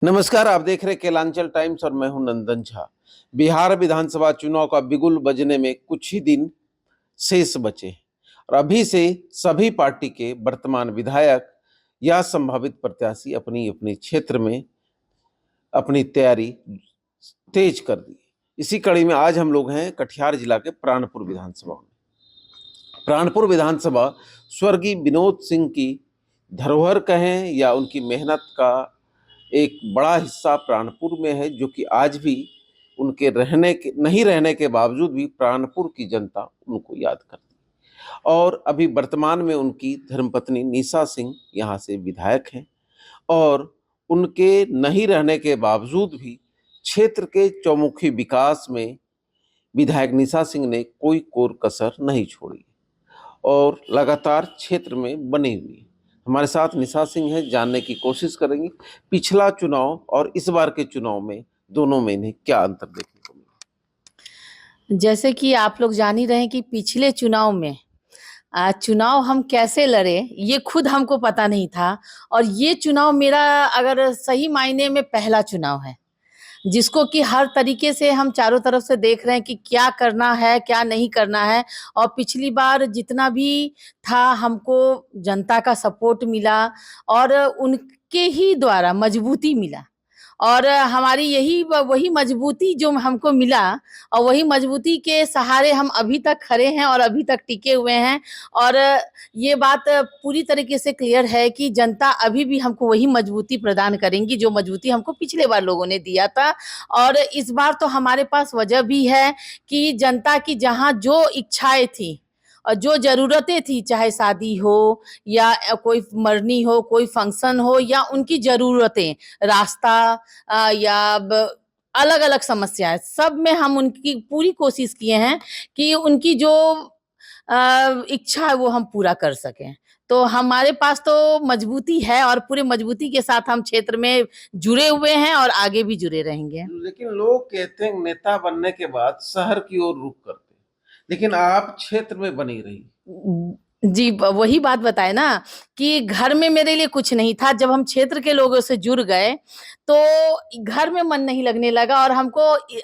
नमस्कार, आप देख रहे केलांचल टाइम्स और मैं हूं नंदन झा। बिहार विधानसभा चुनाव का बिगुल बजने में कुछ ही दिन शेष बचे हैं और अभी से सभी पार्टी के वर्तमान विधायक या संभावित प्रत्याशी अपनी अपनी क्षेत्र में अपनी तैयारी तेज कर दी। इसी कड़ी में आज हम लोग हैं कटिहार जिला के प्राणपुर विधानसभा में। प्राणपुर विधानसभा स्वर्गीय विनोद सिंह की धरोहर कहें या उनकी मेहनत का एक बड़ा हिस्सा प्राणपुर में है, जो कि आज भी उनके नहीं रहने के बावजूद भी प्राणपुर की जनता उनको याद करती है। और अभी वर्तमान में उनकी धर्मपत्नी निशा सिंह यहाँ से विधायक हैं और उनके नहीं रहने के बावजूद भी क्षेत्र के चौमुखी विकास में विधायक निशा सिंह ने कोई कोर कसर नहीं छोड़ी और लगातार क्षेत्र में बनी हुई है। हमारे साथ निशा सिंह है, जानने की कोशिश करेंगे पिछला चुनाव और इस बार के चुनाव में दोनों में इन्हें क्या अंतर देखने को मिला। जैसे कि आप लोग जान ही रहे हैं कि पिछले चुनाव में चुनाव हम कैसे लड़े ये खुद हमको पता नहीं था। और ये चुनाव मेरा अगर सही मायने में पहला चुनाव है, जिसको कि हर तरीके से हम चारों तरफ से देख रहे हैं कि क्या करना है क्या नहीं करना है। और पिछली बार जितना भी था हमको जनता का सपोर्ट मिला और उनके ही द्वारा मजबूती मिला। और हमारी यही वही मजबूती जो हमको मिला और वही मजबूती के सहारे हम अभी तक खड़े हैं और अभी तक टिके हुए हैं। और ये बात पूरी तरीके से क्लियर है कि जनता अभी भी हमको वही मजबूती प्रदान करेंगी जो मजबूती हमको पिछले बार लोगों ने दिया था। और इस बार तो हमारे पास वजह भी है कि जनता की जहाँ जो इच्छाएं थी और जो ज़रूरतें थी, चाहे शादी हो या कोई मरनी हो, कोई फंक्शन हो या उनकी ज़रूरतें, रास्ता या अलग-अलग समस्याएं, सब में हम उनकी पूरी कोशिश किए हैं कि उनकी जो इच्छा है वो हम पूरा कर सकें। तो हमारे पास तो मजबूती है और पूरे मजबूती के साथ हम क्षेत्र में जुड़े हुए हैं और आगे भी जुड़े रहेंगे। लेकिन लोग कहते हैं नेता बनने के बाद शहर की ओर रुख करते हैं, लेकिन आप क्षेत्र में बनी रही। जी, वही बात बताए ना कि घर में मेरे लिए कुछ नहीं था। जब हम क्षेत्र के लोगों से जुड़ गए तो घर में मन नहीं लगने लगा और हमको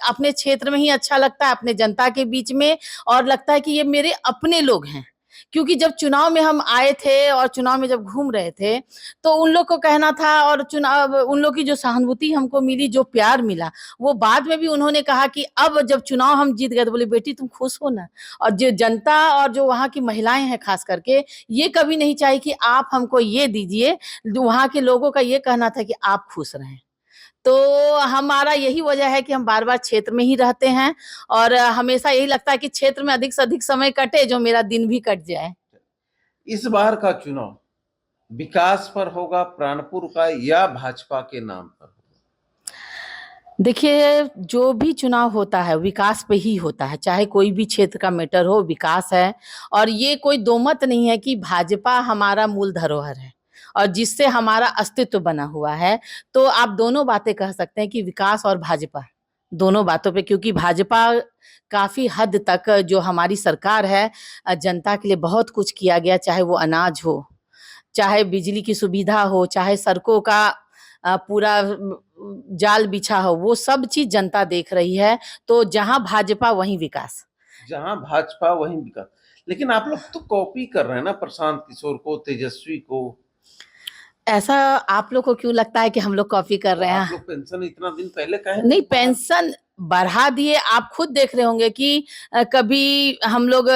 अपने क्षेत्र में ही अच्छा लगता है, अपने जनता के बीच में। और लगता है कि ये मेरे अपने लोग हैं। क्योंकि जब चुनाव में हम आए थे और चुनाव में जब घूम रहे थे तो उन लोग को कहना था और चुनाव उन लोग की जो सहानुभूति हमको मिली, जो प्यार मिला, वो बाद में भी उन्होंने कहा कि अब जब चुनाव हम जीत गए तो बोले बेटी तुम खुश हो ना। और जो जनता और जो वहाँ की महिलाएं हैं खास करके, ये कभी नहीं चाही कि आप हमको ये दीजिए। वहाँ के लोगों का ये कहना था कि आप खुश रहें। तो हमारा यही वजह है कि हम बार-बार क्षेत्र में ही रहते हैं और हमेशा यही लगता है कि क्षेत्र में अधिक से अधिक समय कटे, जो मेरा दिन भी कट जाए। इस बार का चुनाव विकास पर होगा प्राणपुर का या भाजपा के नाम पर? देखिए, जो भी चुनाव होता है विकास पे ही होता है, चाहे कोई भी क्षेत्र का मैटर हो, विकास है। और ये कोई दो मत नहीं है कि भाजपा हमारा मूल धरोहर है और जिससे हमारा अस्तित्व बना हुआ है। तो आप दोनों बातें कह सकते हैं कि विकास और भाजपा, दोनों बातों पे, क्योंकि भाजपा काफ़ी हद तक जो हमारी सरकार है जनता के लिए बहुत कुछ किया गया, चाहे वो अनाज हो, चाहे बिजली की सुविधा हो, चाहे सड़कों का पूरा जाल बिछा हो, वो सब चीज़ जनता देख रही है। तो जहाँ भाजपा वहीं विकास। जहां भाजपा वहीं विकास। लेकिन आप लोग तो कॉपी कर रहे हैं ना प्रशांत किशोर को, तेजस्वी को। ऐसा आप लोग को क्यों लगता है कि हम लोग कॉपी कर रहे आप हैं? लोग पेंशन इतना दिन पहले काहे नहीं, बढ़ा? पेंशन बढ़ा दिए। आप खुद देख रहे होंगे कि कभी हम लोग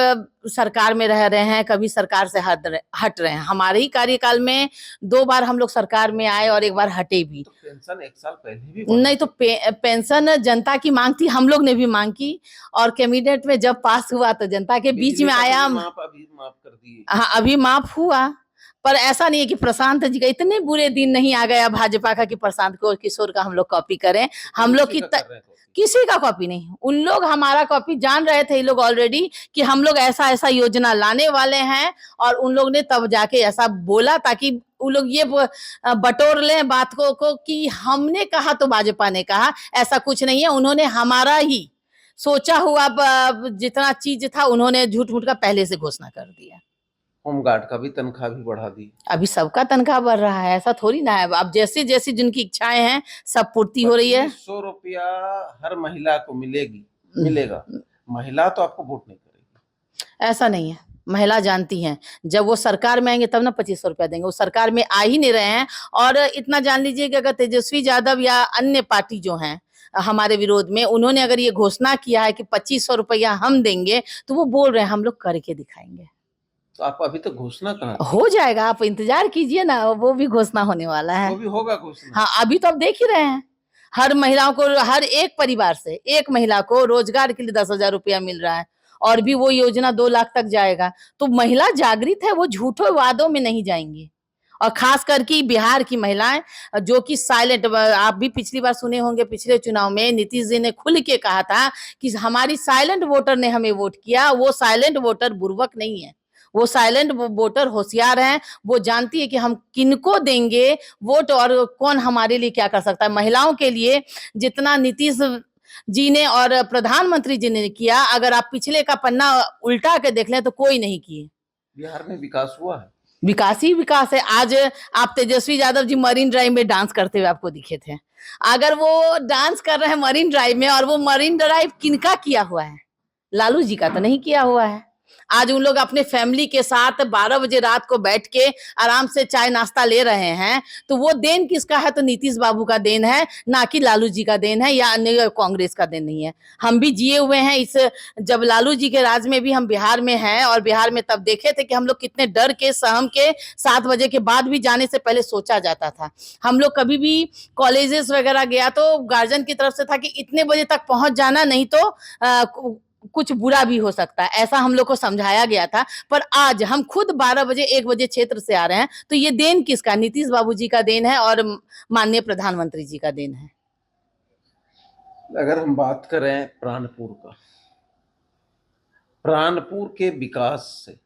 सरकार में रह रहे हैं, कभी सरकार से हट रहे हैं। हमारे ही कार्यकाल में 2 बार हम लोग सरकार में आए और 1 बार हटे भी। तो पेंशन 1 साल पहले भी बढ़ा नहीं तो पेंशन जनता की माँग थी, हम लोग ने भी माँग की और कैबिनेट में जब पास हुआ तो जनता के बीच बिजली में का आया। बिल अभी माफ कर दिए। हाँ, अभी माफ हुआ। पर ऐसा नहीं है कि प्रशांत जी का इतने बुरे दिन नहीं आ गया भाजपा का कि प्रशांत को किशोर का हम लोग कॉपी करें। हम लोग की किसी का कॉपी नहीं। उन लोग हमारा कॉपी जान रहे थे, ये लोग ऑलरेडी, कि हम लोग ऐसा-ऐसा योजना लाने वाले हैं। और उन लोग ने तब जाके ऐसा बोला ताकि उन लोग ये बटोर लें बात को कि हमने कहा तो भाजपा ने कहा। ऐसा कुछ नहीं है, उन्होंने हमारा ही सोचा हुआ जितना चीज़ था उन्होंने झूठ-मूठ का पहले से घोषणा कर दिया। होमगार्ड का भी तनख्वाह भी बढ़ा दी। अभी सबका तनख्वाह बढ़ रहा है, ऐसा थोड़ी ना है। अब जैसे जैसे जिनकी इच्छाएं हैं सब पूर्ति हो रही है। 2500 रुपया हर महिला को मिलेगा। महिला तो आपको वोट नहीं करेगी। ऐसा नहीं है, महिला जानती हैं, जब वो सरकार में आएंगे तब ना 2500 रुपया देंगे। वो सरकार में आ ही नहीं रहे हैं। और इतना जान लीजिए कि अगर तेजस्वी यादव या अन्य पार्टी जो हैं हमारे विरोध में, उन्होंने अगर ये घोषणा किया है कि 2500 रुपया हम देंगे, तो वो बोल रहे हैं हम लोग करके दिखाएंगे। तो आप अभी तक घोषणा कहाँ की? हो जाएगा, आप इंतजार कीजिए ना, वो भी घोषणा होने वाला है। वो भी होगा घोषणा। हाँ, अभी तो आप देख ही रहे हैं, हर महिलाओं को, हर एक परिवार से एक महिला को रोजगार के लिए 10,000 रुपया मिल रहा है। और भी वो योजना 2 लाख तक जाएगा। तो महिला जागृत है, वो झूठे वादों में नहीं जाएंगी। और खास करके बिहार की महिलाएं जो कि साइलेंट, आप भी पिछली बार सुने होंगे, पिछले चुनाव में नीतीश जी ने खुल के कहा था कि हमारी साइलेंट वोटर ने हमें वोट किया। वो साइलेंट वोटर बुर्बक नहीं है, वो साइलेंट वोटर होशियार हैं। वो जानती है कि हम किनको देंगे वोट और कौन हमारे लिए क्या कर सकता है। महिलाओं के लिए जितना नीतीश जी ने और प्रधानमंत्री जी ने किया, अगर आप पिछले का पन्ना उल्टा के देख लें तो कोई नहीं किए। बिहार में विकास हुआ है, विकास ही विकास है। आज आप तेजस्वी यादव जी मरीन ड्राइव में डांस करते हुए आपको दिखे थे। अगर वो डांस कर रहे हैं मरीन ड्राइव में, और वो मरीन ड्राइव किनका किया हुआ है? लालू जी का तो नहीं किया हुआ है। आज उन लोग अपने फैमिली के साथ 12 बजे रात को बैठ के आराम से चाय नाश्ता ले रहे हैं। तो वो देन किसका है? तो नीतीश बाबू का देन है, ना कि लालू जी का देन है या अन्य कांग्रेस का देन नहीं है। हम भी जिए हुए हैं इस, जब लालू जी के राज में भी हम बिहार में हैं, और बिहार में तब देखे थे कि हम लोग कितने डर के, सहम के 7 बजे के बाद भी जाने से पहले सोचा जाता था। हम लोग कभी भी कॉलेजेस वगैरह गया तो गार्जियन की तरफ से था कि इतने बजे तक पहुंच जाना, नहीं तो कुछ बुरा भी हो सकता है, ऐसा हम लोग को समझाया गया था। पर आज हम खुद 12 बजे 1 बजे क्षेत्र से आ रहे हैं, तो ये देन किसका? नीतीश बाबू जी का देन है और माननीय प्रधानमंत्री जी का देन है। अगर हम बात करें प्राणपुर का, प्राणपुर के विकास से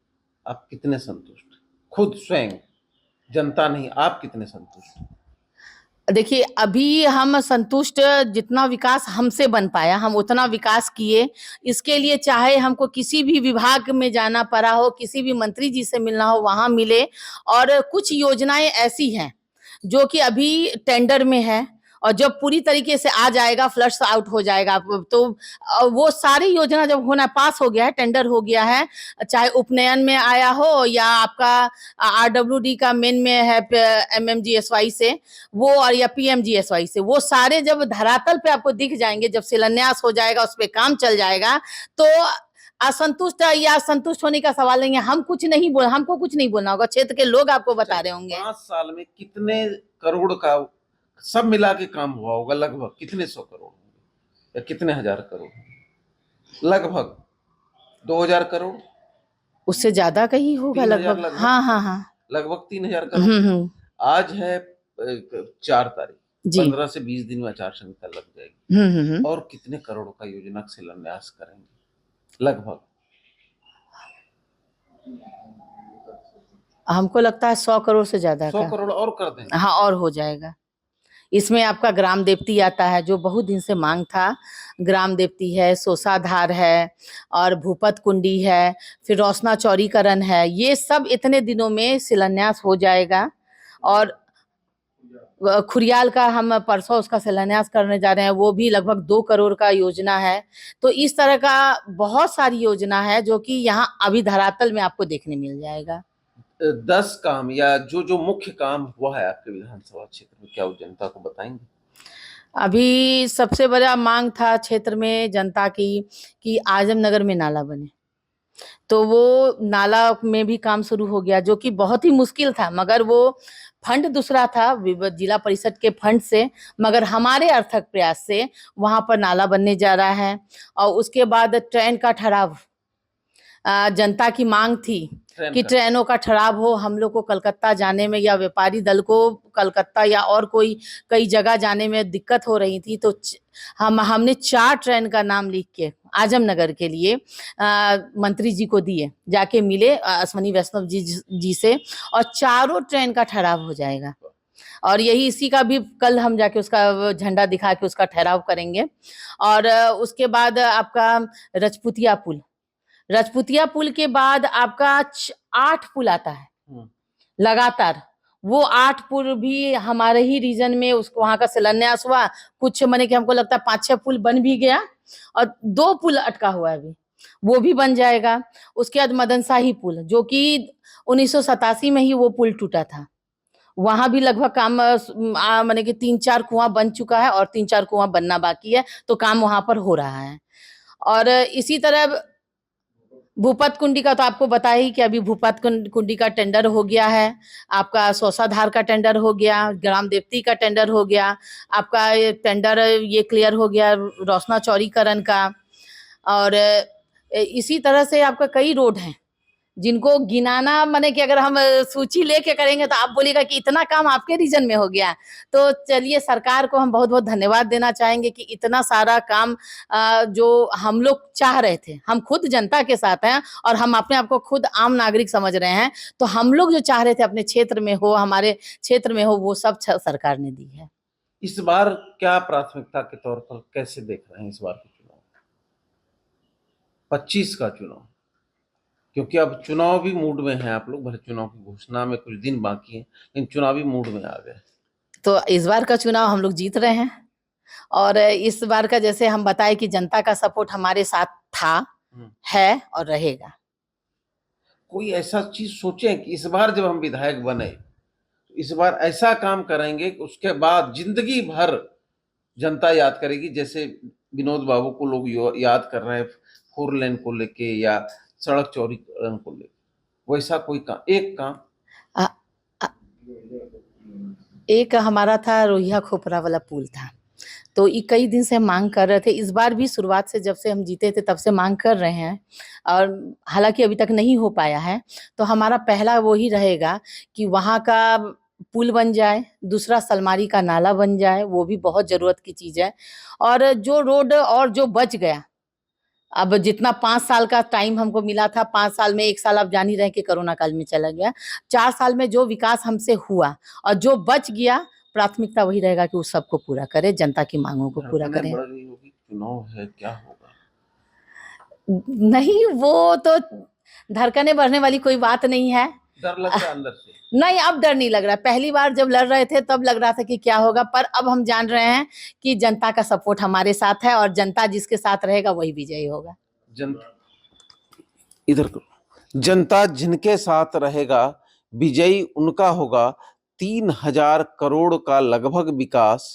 आप कितने संतुष्ट? खुद स्वयं, जनता नहीं, आप कितने संतुष्ट? देखिए, अभी हम संतुष्ट, जितना विकास हमसे बन पाया हम उतना विकास किए। इसके लिए चाहे हमको किसी भी विभाग में जाना पड़ा हो, किसी भी मंत्री जी से मिलना हो, वहां मिले। और कुछ योजनाएं ऐसी हैं जो कि अभी टेंडर में है, और जब पूरी तरीके से आ जाएगा, फ्लश आउट हो जाएगा, तो वो सारी योजना जब होना पास हो गया है, टेंडर हो गया है, चाहे उपनयन में आया हो या आपका आरडब्ल्यूडी का मेन में है एमएमजीएसवाई से वो, और या पीएमजीएसवाई से, वो सारे जब धरातल पे आपको दिख जाएंगे, जब शिलान्यास हो जाएगा, उस पर काम चल जाएगा, तो असंतुष्ट या संतुष्ट होने का सवाल नहीं है। हमको कुछ नहीं बोलना होगा, क्षेत्र के लोग आपको बता रहे होंगे। 5 साल में कितने करोड़ का सब मिला के काम हुआ होगा? लगभग कितने 100 करोड़ या कितने हजार करोड़? लगभग 2000 करोड़, उससे ज्यादा का ही होगा 3000 लगभग। हाँ हाँ हाँ, लगभग 3000 करोड़। आज है 4 तारीख, जी। 15 से 20 दिन में आचार संहिता लग जाएगी। हम्म। और कितने करोड़ का योजना का शिलान्यास करेंगे? लगभग हमको लगता है 100 करोड़ से ज्यादा 100 का। करोड़ और कर देंगे। हाँ, और हो जाएगा। इसमें आपका ग्राम देवती आता है, जो बहुत दिन से मांग था। ग्राम देवती है, सोसाधार है, और भूपत कुंडी है, फिर रोशना चौड़ीकरण है। ये सब इतने दिनों में शिलान्यास हो जाएगा। और खुरियाल का हम परसों उसका शिलान्यास करने जा रहे हैं, वो भी लगभग 2 करोड़ का योजना है। तो इस तरह का बहुत सारी योजना है जो कि यहाँ अभी धरातल में आपको देखने मिल जाएगा। 10 काम या जो मुख्य काम हुआ है आपके विधानसभा क्षेत्र में, क्या वो जनता को बताएंगे? अभी सबसे बड़ा मांग था क्षेत्र में जनता की कि आजमनगर में नाला बने, तो वो नाला में भी काम शुरू हो गया, जो कि बहुत ही मुश्किल था। मगर वो फंड दूसरा था, जिला परिषद के फंड से, मगर हमारे अर्थक प्रयास से वहां पर नाला बनने जा रहा है। और उसके बाद ट्रेन का ठहराव, जनता की मांग थी कि ट्रेनों का ठहराव हो। हम लोग को कलकत्ता जाने में, या व्यापारी दल को कलकत्ता या और कोई कई जगह जाने में दिक्कत हो रही थी, तो हमने 4 ट्रेन का नाम लिख के आजमनगर के लिए मंत्री जी को दिए, जाके मिले अश्वनी वैष्णव जी से, और चारों ट्रेन का ठहराव हो जाएगा। और यही इसी का भी कल हम जाके उसका झंडा दिखा के उसका ठहराव करेंगे। और उसके बाद आपका रजपुतिया पुल, रजपुतिया पुल के बाद आपका 8 पुल आता है हम्म। लगातार। वो 8 पुल भी हमारे ही रीजन में उसको वहां का शिलान्यास हुआ। कुछ माने कि हमको लगता है 5-6 पुल बन भी गया और 2 पुल अटका हुआ है अभी, वो भी बन जाएगा। उसके बाद मदन शाही पुल जो कि 1987 में ही वो पुल टूटा था, वहां भी लगभग काम माने कि 3-4 कुआं बन चुका है और 3-4 कुआं बनना बाकी है, तो काम वहां पर हो रहा है। और इसी तरह भूपत कुंडी का तो आपको बता ही कि अभी भूपत कुंडी का टेंडर हो गया है, आपका सौसाधार का टेंडर हो गया, ग्राम देवती का टेंडर हो गया, आपका ये टेंडर ये क्लियर हो गया रोशना चौड़ीकरण का। और इसी तरह से आपका कई रोड हैं जिनको गिनाना माने कि अगर हम सूची लेके करेंगे तो आप बोलिएगा कि इतना काम आपके रीजन में हो गया। तो चलिए, सरकार को हम बहुत बहुत धन्यवाद देना चाहेंगे कि इतना सारा काम जो हम लोग चाह रहे थे, हम खुद जनता के साथ हैं और हम अपने आप को खुद आम नागरिक समझ रहे हैं, तो हम लोग जो चाह रहे थे अपने क्षेत्र में हो, हमारे क्षेत्र में हो, वो सब सरकार ने दी है। इस बार क्या प्राथमिकता के तौर पर कैसे देख रहे हैं इस बार के चुनाव, 25 का चुनाव? क्योंकि अब चुनावी मूड में हैं आप लोग, भले चुनाव की घोषणा में कुछ दिन बाकी है, लेकिन चुनावी मूड में आ गए। तो इस बार का चुनाव हम लोग जीत रहे हैं और इस बार का जैसे हम बताए कि जनता का सपोर्ट हमारे साथ था, है और रहेगा। कोई ऐसा चीज सोचें कि इस बार जब हम विधायक बने तो इस बार ऐसा काम करेंगे कि उसके बाद जिंदगी भर जनता याद करेगी, जैसे विनोद बाबू को लोग याद कर रहे हैं 4 लेन को लेके या सड़क चौड़ीकरण को लेके, वैसा कोई काम, एक काम। आ, आ, एक हमारा था रोहिया खोपरा वाला पुल था, तो ये कई दिन से हम मांग कर रहे थे। इस बार भी शुरुआत से जब से हम जीते थे तब से मांग कर रहे हैं और हालांकि अभी तक नहीं हो पाया है। तो हमारा पहला वो ही रहेगा कि वहाँ का पुल बन जाए, दूसरा सलमारी का नाला बन जाए, वो भी बहुत जरूरत की चीज है। और जो रोड और जो बच गया, अब जितना 5 साल का टाइम हमको मिला था, 5 साल में 1 साल आप जान ही रहे कि कोरोना काल में चला गया, 4 साल में जो विकास हमसे हुआ और जो बच गया, प्राथमिकता वही रहेगा कि उस सबको पूरा करे, जनता की मांगों को पूरा करें। बढ़ गई होगी, चुनाव है, क्या होगा? नहीं, वो तो धड़कने बढ़ने वाली कोई बात नहीं है। डर लग रहा है अंदर से? नहीं, अब डर नहीं लग रहा। पहली बार जब लड़ रहे थे तब लग रहा था कि क्या होगा, पर अब हम जान रहे हैं कि जनता का सपोर्ट हमारे साथ है और जनता जिसके साथ रहेगा वही विजयी होगा। इधर जनता जिनके साथ रहेगा विजयी उनका होगा। 3000 करोड़ का लगभग विकास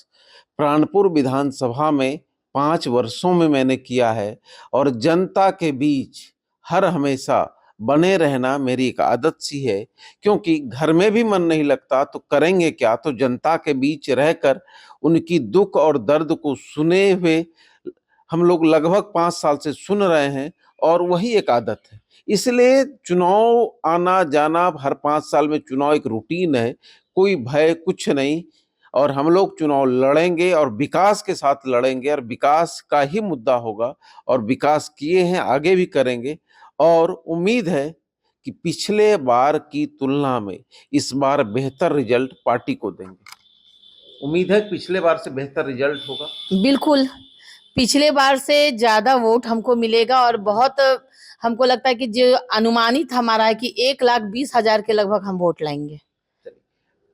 प्राणपुर विधानसभा में 5 वर्षों में मैंने किया है और जनता के बीच हर हमेशा बने रहना मेरी एक आदत सी है, क्योंकि घर में भी मन नहीं लगता तो करेंगे क्या, तो जनता के बीच रहकर उनकी दुख और दर्द को सुने हुए हम लोग लगभग 5 साल से सुन रहे हैं और वही एक आदत है। इसलिए चुनाव आना जाना, हर 5 साल में चुनाव एक रूटीन है, कोई भय कुछ नहीं। और हम लोग चुनाव लड़ेंगे और विकास के साथ लड़ेंगे और विकास का ही मुद्दा होगा और विकास किए हैं, आगे भी करेंगे। और उम्मीद है कि पिछले बार की तुलना में इस बार बेहतर रिजल्ट पार्टी को देंगे। उम्मीद है पिछले बार से बेहतर रिजल्ट होगा। बिल्कुल, पिछले बार से ज्यादा वोट हमको मिलेगा और बहुत हमको लगता है कि जो अनुमानित हमारा है कि 1,20,000 के लगभग हम वोट लाएंगे।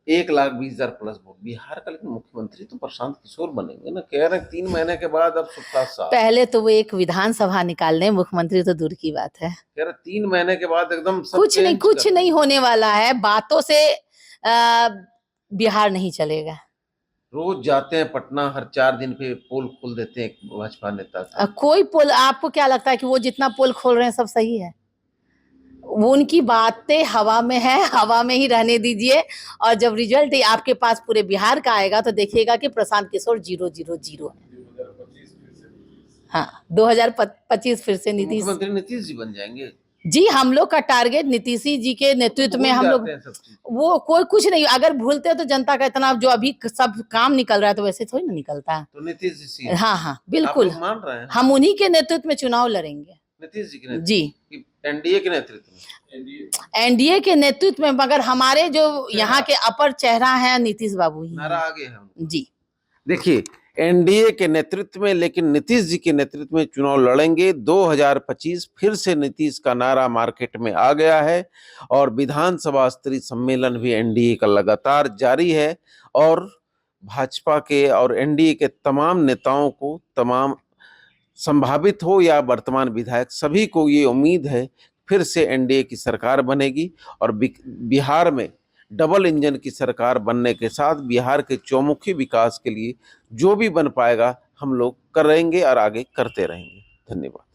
1,20,000 प्लस वोट। बिहार का लेकिन मुख्यमंत्री तो प्रशांत किशोर बनेंगे ना, कह रहे हैं 3 महीने के बाद, अब 7 पहले तो वो एक विधानसभा निकाल लें, मुख्यमंत्री तो दूर की बात है। कह रहे 3 महीने के बाद एकदम सब कुछ नहीं होने वाला है। बातों से बिहार नहीं चलेगा। रोज जाते हैं पटना, हर 4 दिन पे पोल खोल देते हैं भाजपा नेता का। कोई पोल, आपको क्या लगता है कि वो जितना पोल खोल रहे हैं सब सही है? वो उनकी बातें हवा में है, हवा में ही रहने दीजिए। और जब रिजल्ट आपके पास पूरे बिहार का आएगा तो देखिएगा कि प्रशांत किशोर 0-0-0 है। हाँ, 2025 फिर से नीतीश मुख्यमंत्री नीतीश जी बन जाएंगे जी। हम लोग का टारगेट नीतीश जी के नेतृत्व में, हम लोग वो कोई कुछ नहीं, अगर भूलते तो जनता का इतना जो अभी सब काम निकल रहा है तो वैसे थोड़ी ना निकलता। तो नीतीश जी, हाँ बिल्कुल मान रहे हैं हम उन्हीं के नेतृत्व में चुनाव लड़ेंगे। नीतीश जी के जी, एनडीए के नेतृत्व में, एनडीए के नेतृत्व में, मगर हमारे जो यहाँ के अपर चेहरा है नीतीश बाबू ही नारा आगे है जी। देखिए, एनडीए के नेतृत्व में, लेकिन नीतीश जी के नेतृत्व में चुनाव लड़ेंगे। 2025 फिर से नीतीश का नारा मार्केट में आ गया है और विधानसभा स्तरीय सम्मेलन भी एनडीए का लगातार जारी है और भाजपा के और एनडीए के तमाम नेताओं को, तमाम संभावित हो या वर्तमान विधायक, सभी को ये उम्मीद है फिर से एनडीए की सरकार बनेगी और बिहार में डबल इंजन की सरकार बनने के साथ बिहार के चौमुखी विकास के लिए जो भी बन पाएगा हम लोग करेंगे और आगे करते रहेंगे। धन्यवाद।